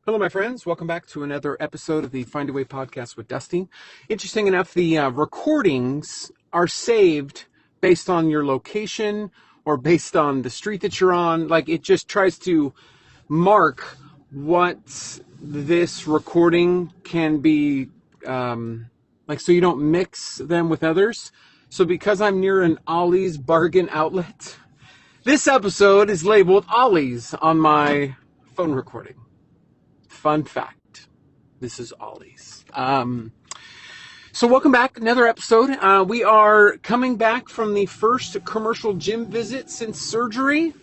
Hello, my friends. Welcome back to another episode of the Find a Way podcast with Dusty. Interesting enough, the recordings are saved based on your location or based on the street that you're on. Like, it just tries to mark what this recording can be, so you don't mix them with others. So because I'm near an Ollie's bargain outlet, this episode is labeled Ollie's on my phone recording. Fun fact, this is Ollie's. So welcome back, another episode. We are coming back from the first commercial gym visit since surgery.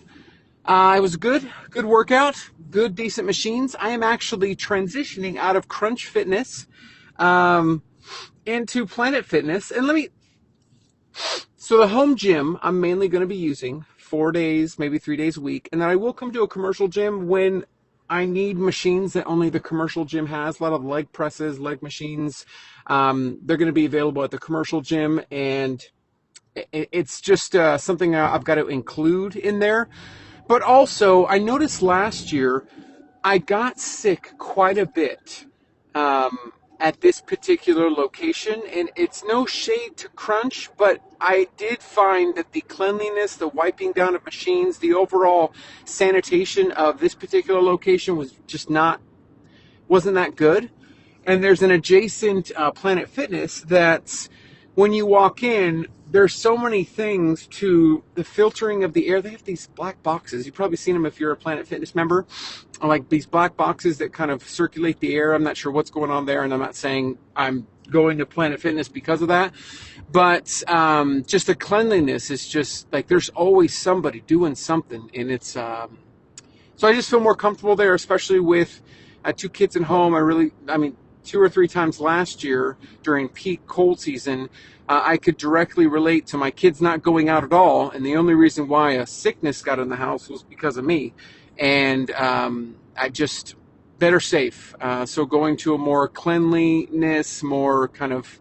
It was a good workout, good, decent machines. I am actually transitioning out of Crunch Fitness into Planet Fitness. And so the home gym I'm mainly going to be using 4 days, maybe 3 days a week. And then I will come to a commercial gym when I need machines that only the commercial gym has. A lot of leg presses, leg machines. They're going to be available at the commercial gym, and it's just something I've got to include in there. But also, I noticed last year I got sick quite a bit at this particular location, and it's no shade to Crunch, but I did find that the cleanliness, the wiping down of machines, the overall sanitation of this particular location was just wasn't that good. And there's an adjacent Planet Fitness that's, when you walk in, there's so many things to the filtering of the air. They have these black boxes. You've probably seen them if you're a Planet Fitness member. Like these black boxes that kind of circulate the air. I'm not sure what's going on there, and I'm not saying I'm going to Planet Fitness because of that. But just the cleanliness is just like there's always somebody doing something. And it's so I just feel more comfortable there, especially with 2 kids at home. 2 or 3 times last year during peak cold season, I could directly relate to my kids not going out at all. And the only reason why a sickness got in the house was because of me. And I just better safe. So going to a more cleanliness, more kind of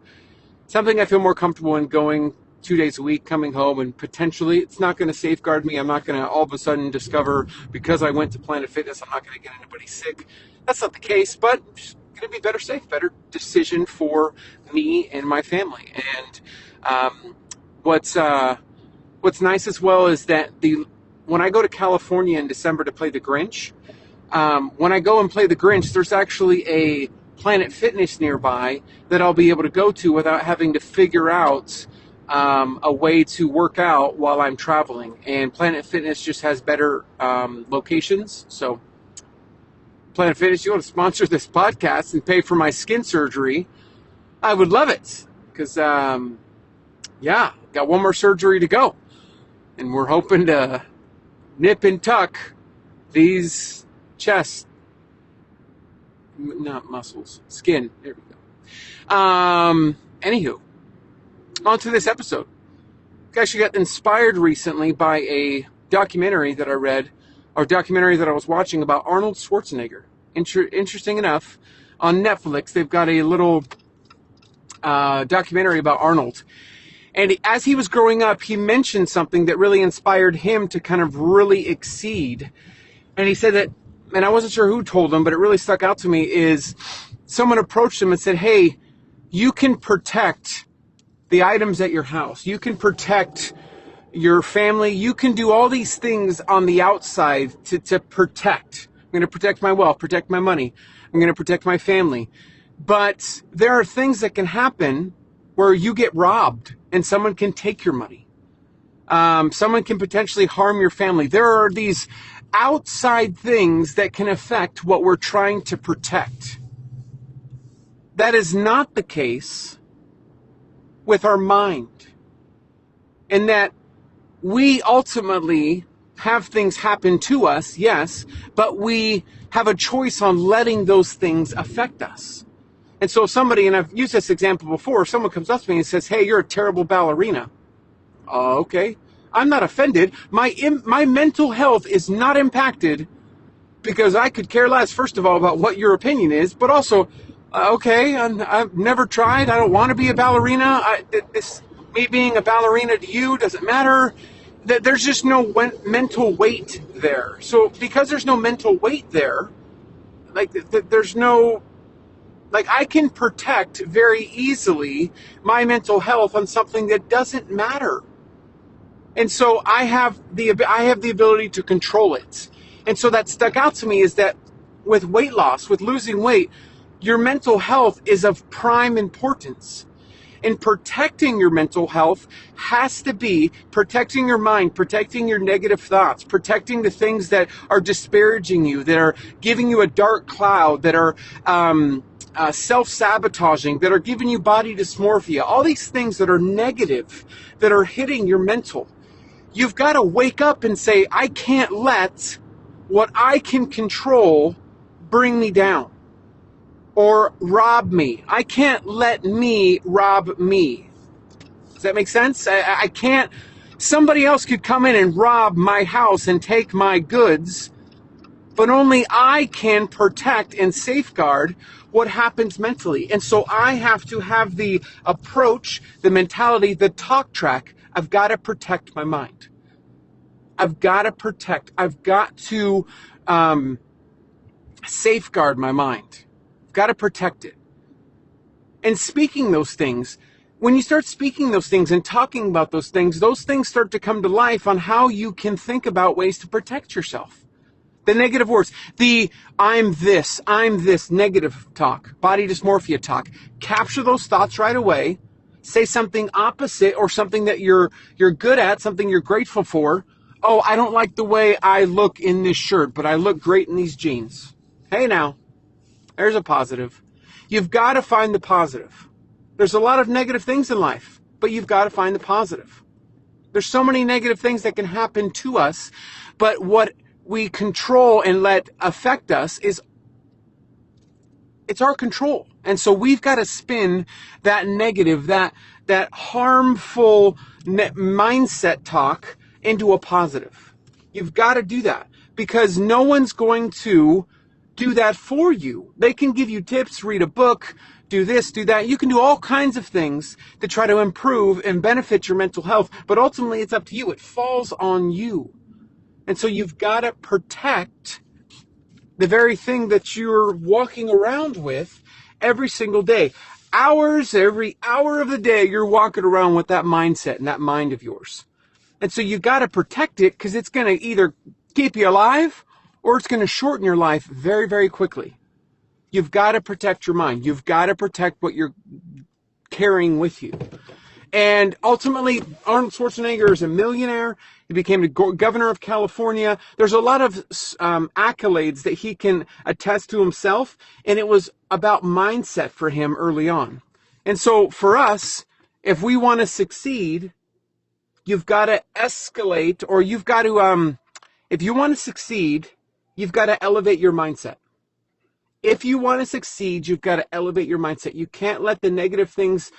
something I feel more comfortable in going 2 days a week, coming home, and potentially it's not going to safeguard me. I'm not going to all of a sudden discover because I went to Planet Fitness, I'm not going to get anybody sick. That's not the case, but going to be better safe, better decision for me and my family. And what's nice as well is that when I go to California in December to play the Grinch, when I go and play the Grinch, there's actually a Planet Fitness nearby that I'll be able to go to without having to figure out a way to work out while I'm traveling. And Planet Fitness just has better locations. So Planet Fitness, you want to sponsor this podcast and pay for my skin surgery, I would love it. Because, got one more surgery to go. And we're hoping to nip and tuck these skin. There we go. Anywho, on to this episode. I actually got inspired recently by a documentary that I read, or documentary that I was watching about Arnold Schwarzenegger. Interesting enough, on Netflix, they've got a little documentary about Arnold. And as he was growing up, he mentioned something that really inspired him to kind of really exceed. And he said that, and I wasn't sure who told him, but it really stuck out to me, is someone approached him and said, hey, you can protect the items at your house. You can protect your family. You can do all these things on the outside to protect. I'm going to protect my wealth, protect my money. I'm going to protect my family. But there are things that can happen where you get robbed and someone can take your money. Someone can potentially harm your family. There are these outside things that can affect what we're trying to protect. That is not the case with our mind. And that we ultimately have things happen to us, yes, but we have a choice on letting those things affect us. And so somebody, and I've used this example before, if someone comes up to me and says, hey, you're a terrible ballerina. Okay. I'm not offended. My mental health is not impacted because I could care less, first of all, about what your opinion is, but also, okay, I've never tried. I don't want to be a ballerina. Me being a ballerina to you doesn't matter. There's just no mental weight there. So because there's no mental weight there, there's no, like, I can protect very easily my mental health on something that doesn't matter. And so I have the ability to control it. And so that stuck out to me is that with weight loss, with losing weight, your mental health is of prime importance. And protecting your mental health has to be protecting your mind, protecting your negative thoughts, protecting the things that are disparaging you, that are giving you a dark cloud, that are self-sabotaging, that are giving you body dysmorphia, all these things that are negative, that are hitting your mental. You've got to wake up and say, I can't let what I can control bring me down or rob me. I can't let me rob me. Does that make sense? I can't. Somebody else could come in and rob my house and take my goods, but only I can protect and safeguard what happens mentally. And so I have to have the approach, the mentality, the talk track. I've got to protect my mind. I've got to safeguard my mind. I've got to protect it. And speaking those things, when you start speaking those things and talking about those things start to come to life on how you can think about ways to protect yourself. The negative words, the I'm this negative talk, body dysmorphia talk. Capture those thoughts right away. Say something opposite or something that you're good at, something you're grateful for. Oh, I don't like the way I look in this shirt, but I look great in these jeans. Hey now, there's a positive. You've got to find the positive. There's a lot of negative things in life, but you've got to find the positive. There's so many negative things that can happen to us, but what we control and let affect us it's our control. And so we've got to spin that negative, that harmful mindset talk into a positive. You've got to do that because no one's going to do that for you. They can give you tips, read a book, do this, do that. You can do all kinds of things to try to improve and benefit your mental health, but ultimately it's up to you. It falls on you. And so you've got to protect the very thing that you're walking around with every single day. Every hour of the day, you're walking around with that mindset and that mind of yours. And so you got to protect it because it's going to either keep you alive or it's going to shorten your life very, very quickly. You've got to protect your mind. You've got to protect what you're carrying with you. And ultimately, Arnold Schwarzenegger is a millionaire. He became the governor of California. There's a lot of accolades that he can attest to himself, and it was about mindset for him early on. And so for us, if we want to succeed, you've got to escalate, or you've got to, if you want to succeed, you've got to elevate your mindset. If you want to succeed, you've got to elevate your mindset. You can't let the negative things,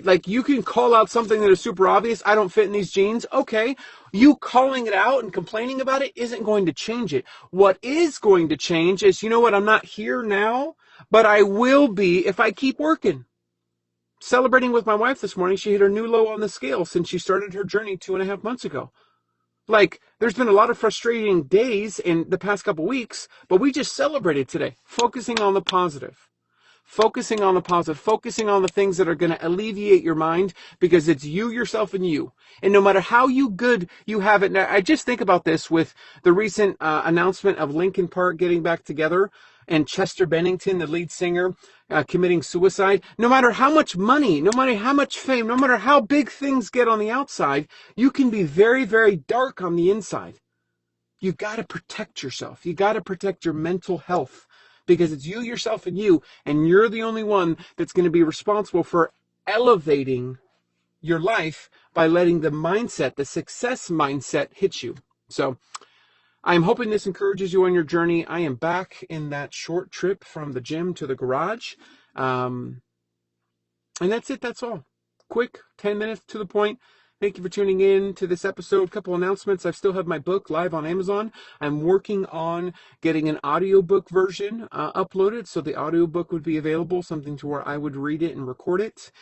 like you can call out something that is super obvious. I don't fit in these jeans. Okay. You calling it out and complaining about it isn't going to change it. What is going to change is, you know what? I'm not here now, but I will be if I keep working. Celebrating with my wife this morning, she hit her new low on the scale since she started her journey 2.5 months ago. Like, there's been a lot of frustrating days in the past couple weeks, but we just celebrated today, focusing on the positive. Focusing on the positive, focusing on the things that are going to alleviate your mind because it's you, yourself, and you. And no matter how good you have it. Now, I just think about this with the recent announcement of Linkin Park getting back together and Chester Bennington, the lead singer, committing suicide. No matter how much money, no matter how much fame, no matter how big things get on the outside, you can be very, very dark on the inside. You've got to protect yourself. You got to protect your mental health because it's you, yourself, and you, and you're the only one that's going to be responsible for elevating your life by letting the mindset, the success mindset, hit you. So I'm hoping this encourages you on your journey. I am back in that short trip from the gym to the garage. And that's it. That's all. Quick, 10 minutes to the point. Thank you for tuning in to this episode. A couple announcements. I still have my book live on Amazon. I'm working on getting an audiobook version uploaded. So the audiobook would be available, something to where I would read it and record it.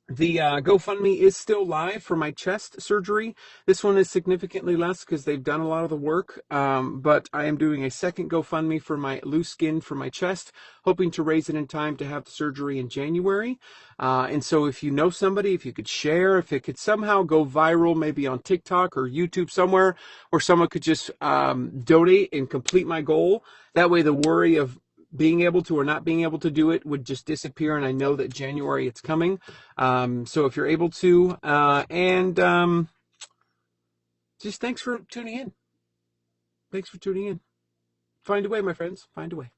The GoFundMe is still live for my chest surgery. This one is significantly less because they've done a lot of the work. But I am doing a second GoFundMe for my loose skin for my chest, hoping to raise it in time to have the surgery in January. And so if you know somebody, if you could share, if it could somehow go viral, maybe on TikTok or YouTube somewhere, or someone could just donate and complete my goal. That way the worry of being able to or not being able to do it would just disappear, and I know that January it's coming. So if you're able to, and just thanks for tuning in. Thanks for tuning in. Find a way, my friends. Find a way.